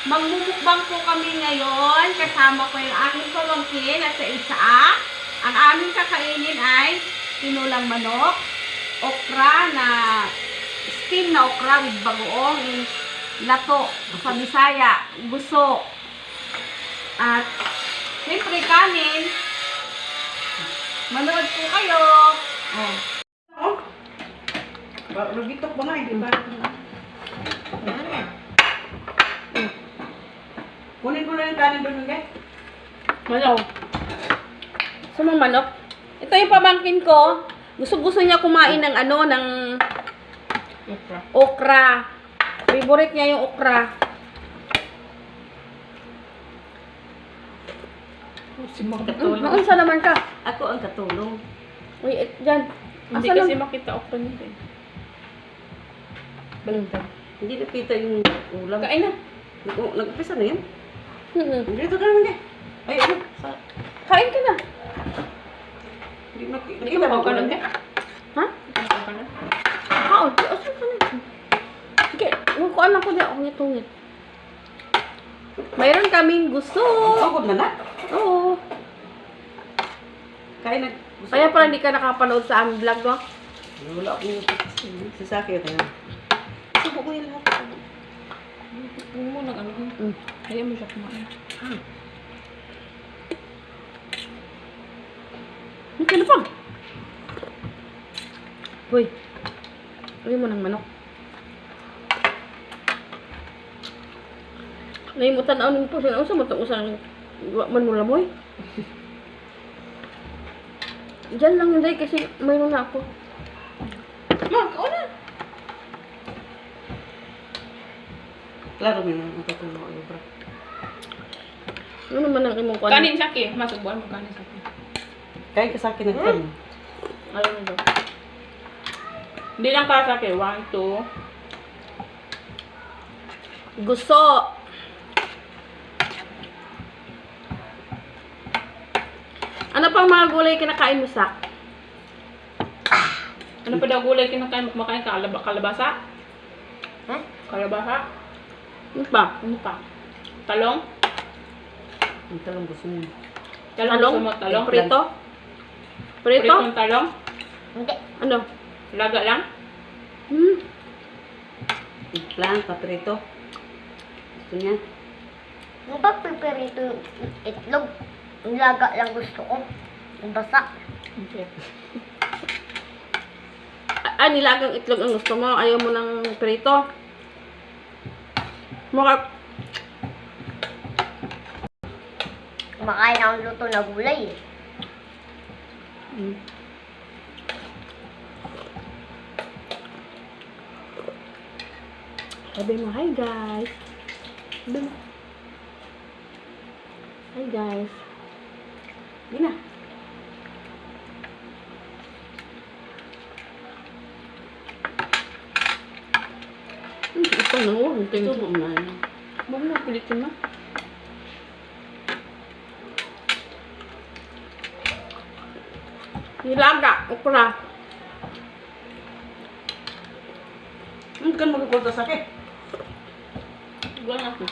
Magmumukbang po kami ngayon. Kasama ko yung aking pamangkin at sa isa. Ang aming kakainin ay tinulang manok, okra na steam na okra with bagoong, yung lato sa Bisaya, guso. At siyempre kanin. Manood po kayo. Oh. Oh. Rugitok ba nga, hindi ba? Kunin ko na yung kanin doon, guys. Manok. Gusto mong manok? Ito yung pamangkin ko. Gusto niya kumain ng ano, ng okra. Favorite niya yung okra. Si makatulong. Naunsa naman ka? Ako ang katulong. Uy, dyan. Hindi Asa kasi lang? makita okra nito eh. Balita. Hindi nakita yung ulam. Kain na. Nag-upisa na yan? Dito ka naman, guys. Ay, ano? Kain ka na. Hindi Hindi ka makaw ka nun, eh? Ha? Makaw ka na? Kaon. Asa ka na? Sige, kuhaan lang ko na. Ungit-ungit. Mayroon kaming gusto. Pagod na na? Oo. Kaya nag... Kaya pala hindi ka nakapanood sa aming vlog, no? Wala akong sasakit. Subo ko yung lahat. Huwag mo nag ano. Kaya mo siya kumain. Hindi ka na pa. Uy. Uy mo ng manok. Naimutan na ang po siya. Ano sa matang usang manulamoy? Diyan lang yun, kasi mayroon na ako. Ma, kao na. Klaro mo yung katulong ako, bro. Ano naman ang imong kuwan? Kanin siya, Ki. Masubuan mo kanin sa akin. Kaya ka sa akin ng kanin. Ayaw mo daw. Hindi lang para sa akin. 1, 2. Gusto. Ano pang mga gulay kinakain mo, Sak? Ano pa daw gulay kinakain mo? Kumakain ka? Kalabasa? Ha? Kalabasa? Ano pa? Ano pa? Talong? Ang talong gusto mo. Talong? Talong? Gusto mo talong? Prito? Prito? Pritong talong? Hindi. Ano? Laga lang? Eggplant, paprito. Gusto niya. Ano ba piperito yung itlog? Nilaga lang gusto ko. Yung basa. Okay. Nilagang itlog ang gusto mo. Ayaw mo ng prito. Maka... Kumakain akong luto na gulay eh. Sabi mo, hi guys. Sabi mo. Hi guys. Hindi na. Ito na mo. Ito mo na. Huwag mo pilitin mo. Nilaga. Okra. Hindi ka magkukulta sa akin. Huwag na ako.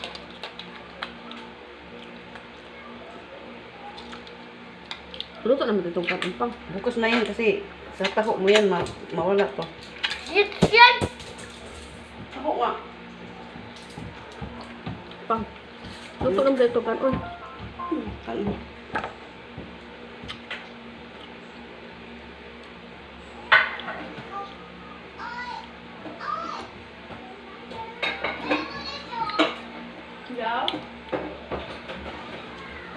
Luto naman itong katumpang. Bukas na yan kasi sa taho mo yan, mawala to. Shit! Shit! Taho nga. Pang. Luto naman itong kanon. Ano? Yaw?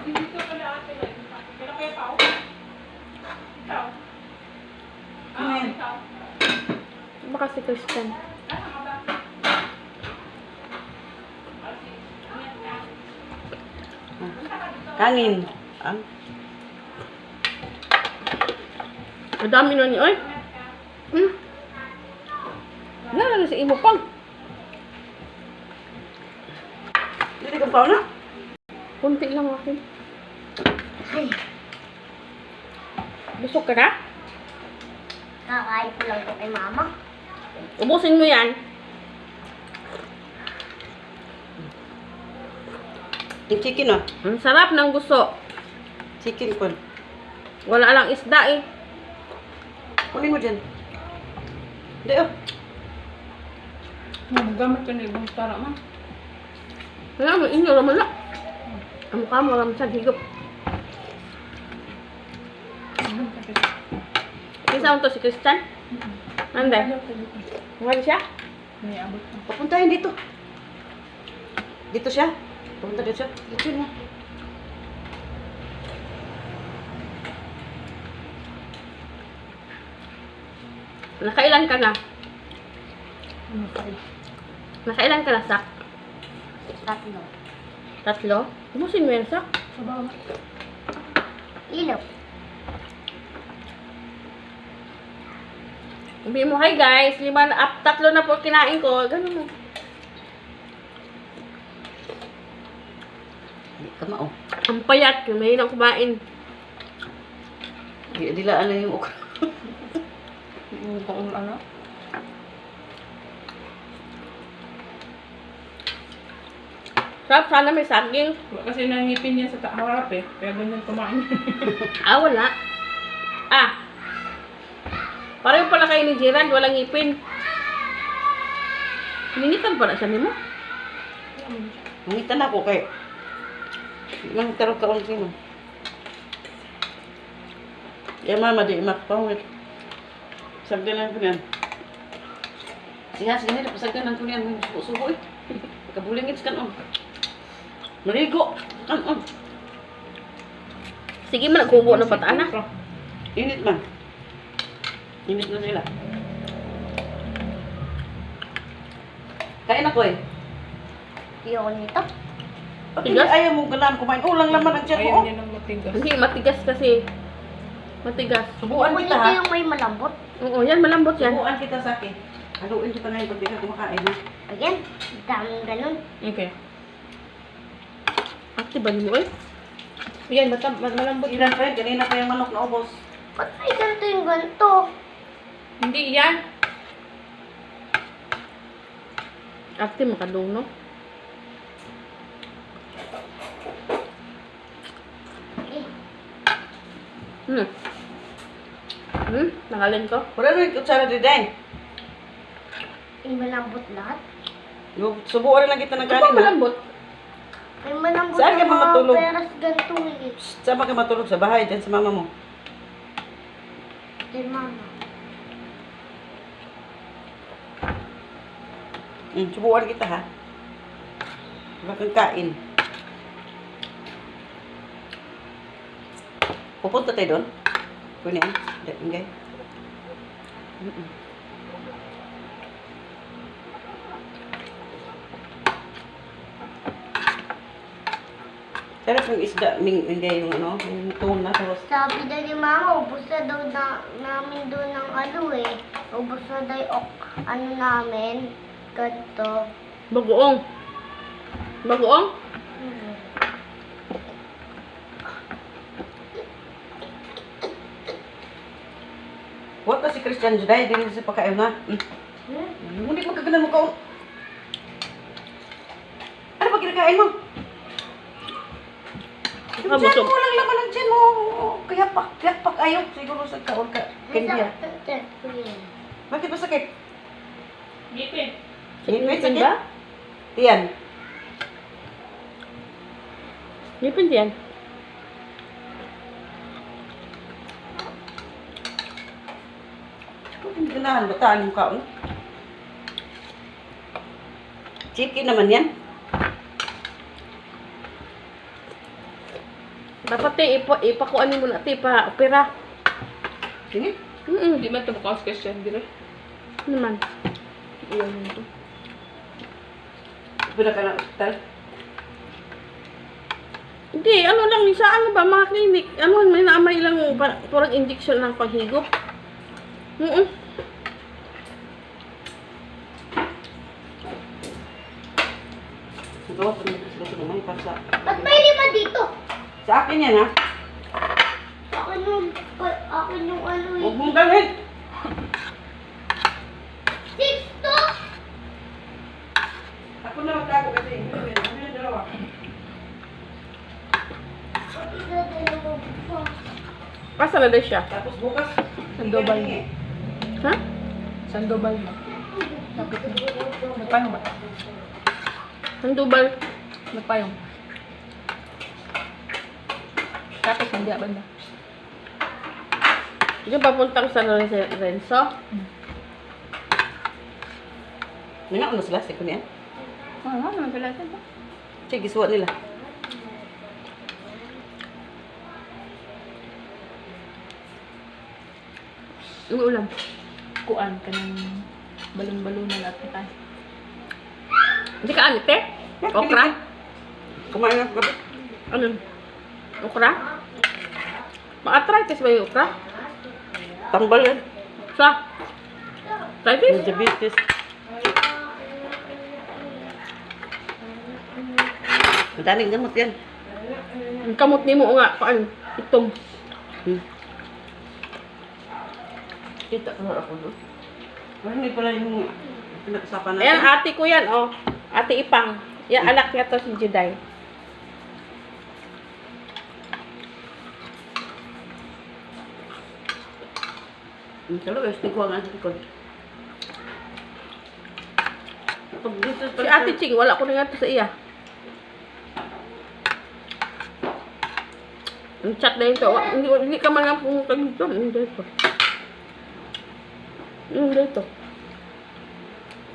Dito pala ate lang. Pero kaya pa ako? Ikaw? Ano yan? Ikaw? Baka si Christian. Ano nga ba? Kanin. Ah? Madami na niyo, oy. Yan, si imo pang. Hindi ka pa na? Kunti lang akin. Ay, Busog ka na? kakain ko lang to kay mama. Ubusin mo yan. Yung chicken, oh. Ang sarap ng gusto. Chicken kon. Wala lang isda eh. Kunin mo dyan. Hindi, oh. Magagamit ka na ibang tara man. Kaya mo, inyo naman lang. Ang mukha mo lang sa higop. Isa to si Christian? Nanda? Wala siya? Papuntahin dito. Dito siya. Papunta dito siya. Dito mo. Nakailan ka na? Nakailan ka na, Sak? Tatlo. Tatlo? Umusin mo yan, Sak? Ilaw. Sabi mo, hi guys, tatlo na po kinain ko. Ganun mo. Hindi ka mao. Ang payat, yung may nang kumain. Dilaan lang yung okra. Kung ano? Sarap, sana may saging. Kasi nangipin niya sa harap eh. Kaya ganyan kumain. Wala. Pareho pala kayo ni Gerald, walang ngipin. Hiningitan pala siya nimo. Mangitan ako kay. Nang tarong kaon sino. Ya mama di makpawit. Sagdan lang ko yan. Siya, sige na, pasagdan lang ko yan. Subo eh. Kabulingit kan on. Maligo. Kan on. Sige man, nagkubo ng pataan na. Init man. Init na sila. Kain ako eh. Ayoko nito. Pag hindi ayaw mo ganaan kumain, ulang laman ang tiyan Ayaw mo. niya ng matigas. Hindi, matigas kasi. Matigas. Subuan Ayoko kita nito ha. yung may malambot. Oo, yan, malambot yan. Subuan kita sa akin. Haluin kita ngayon pag di ka kumakain ha. Ayan. Daming ganun. Okay. Aktiban mo eh. Yan, malambot. Ilan pa yun? Kanina pa yung manok na ubos. Ba't may ganito yung ganito? Hindi yan. Akti makadong, no? Nakalin ko. Wala rin yung kutsara di day. May malambot lahat. Subuan lang kita ng Ano kanin ha. malambot? May malambot Saan ka na mga matulog? peras ganito eh. Sama ka matulog sa bahay dyan sa mama mo. Kay mama. Subuan kita ha. Wala kang kain. Pupunta tayo doon. Kunin. Ingay. Sarap yung isda, ingay yung ano, yung tuna, tapos Sabi daw ni mama, ubos na daw namin doon ng ano eh. Ubos na daw yung ano namin. Ganito. Bagoong. Bagoong? huwag ka si Christian Juday, din sa pagkain na. Hindi mo kaganan mo kaon. Ano ba kinakain mo? Yung tiyan mo lang laman ang tiyan mo. Kayapak ayaw. Siguro sa kaon ka. Candy ah. Bakit ba sakit? Ngipin. Ngipin Ngipin sakit? ba? Tiyan. Ngipin yan. Hindi ganahan, bataan yung kaon. Chicken naman yan. Dapat ipakuanin mo na opera. Sige. Hindi man ito bukas question. Dire. Ano naman? Iyan ito. Pwede ka ng hospital. Hindi, ano lang, sa ano ba, mga klinik, ano, may naamay lang, parang injection ng paghigop. Gawas ang nagkasila naman para sa... Ba't may lima dito? Sa akin yan ha. Akin yung ano eh. Huwag mong galhin. 6 to? Ako na magtago kasi. Ano yung dalawa? Asa na din siya? Tapos bukas. Sandoval. Ha? Sandoval mo. Lapit na. Nagpayong ba? Sandoval. Nagpayong. Tapos hindi banda. Yung papuntang San Lorenzo. Nangak na sila sa kunya. Oo, naman pala ito. Sige, suwat nila. Yung ulam. Kuan ka ng balon-balunan at tayo. Hindi ka anite? Okra? Kumain na gabi. Ano? Okra? Ma-arthritis ba yung okra? Tambal yan. Sa? Arthritis? Diabetes. Madaming gamot yan. Ang kamot ni mo nga. Paan? Itong. Kita ko ako doon. Wala hindi pala yung pinag-usapan natin. Ayan, ate ko yan, oh. Ate Ipang. Yan, anak niya to si Juday. Kalau es ko nga ko. Pag dito Si Ate Ching, wala ko na nga to sa iya. Ang chat na ito. Hindi ka man nga pumunta dito. Hindi ito. Hindi ito.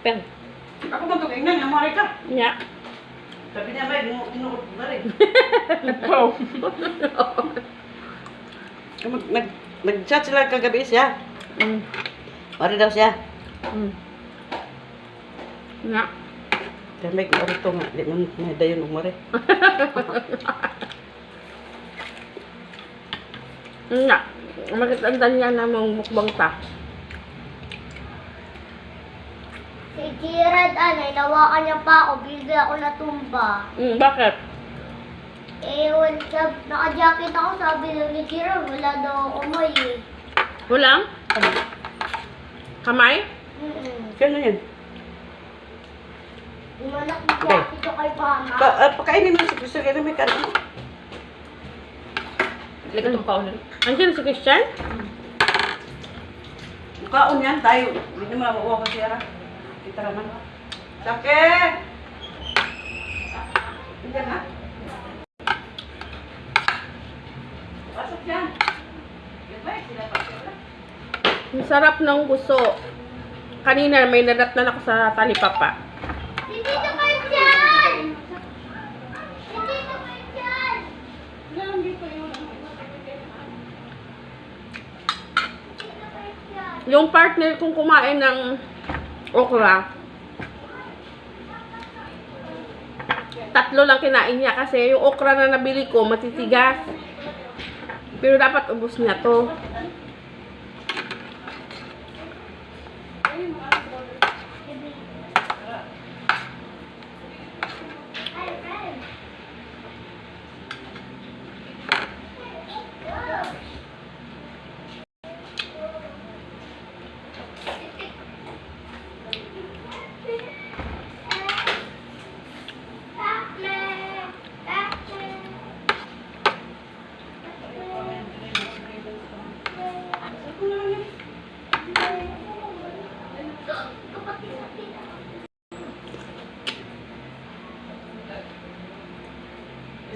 Pen. Ako man to ingnan ang mari ka. Nya. Sabi niya may tinuod na rin. Wow. Nag-chat sila kagabi siya. Mm. Mari daw siya. Mm. Nya. Kaya may arito nga. Di man may dayon umari. Nya. Magkatanda niya na mong mukbang ta. Si Gerard, nawakan niya pa ako, bigla ako natumba. Bakit? Naka-jacket ako, sabi ni Gerard, wala daw ako may eh. Walang? Kamay? Kano yan? Umanak na jacket ko kay Mama. Pakainin mo si Christian. Kaya may kanin. Lagyan ng paunan. Andiyan si Christian? Kaon yan tayo. Hindi mo na makuha kasi ara. Kita naman. Sakit! Hindi na. Pasok yan. Ang sarap ng gusto. Kanina may nadatnan ako sa talipapa. Hindi na kayo dyan! Hindi na kayo dyan! Yung partner kong kumain ng okra, 3 lang kinain niya kasi yung okra na nabili ko matitigas. Pero dapat ubos niya to.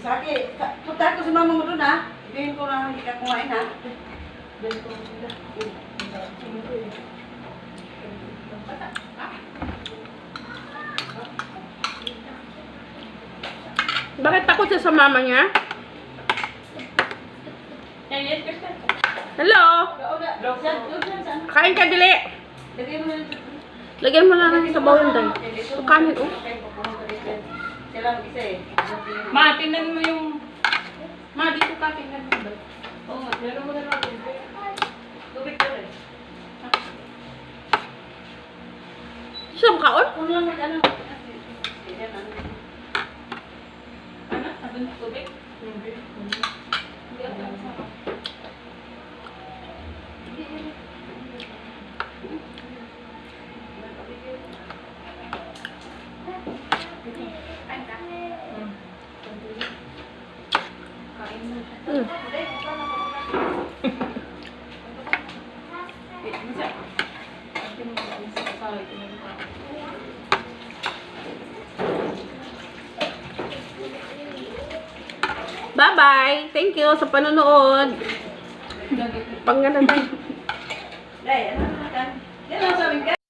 Saki, punta ko si mama mo doon ha. Sabihin ko na hindi ka kumain ha. Sabihin ko sila. Bakit takot siya sa mama niya? Yan, Kristen. Hello? Kain ka, dili. Lagyan mo na lang sa bawang day. Ito kanin, oh. Sila mag-isa eh. Ma, tingnan mo yung... Ma, dito ka, tingnan mo. Oo nga, meron mo na lang. Tubig ka rin. Siyang kaon? Kung lang mag-ano. Ano? Sabi mo tubig? Hindi ako masama. kain mo. Mm. Masa? Ate mo ba? Sa kasali. Bye-bye. Thank you sa panonood. Pangganan tayo. Dai, ano na kan? Yan ang sabi ka.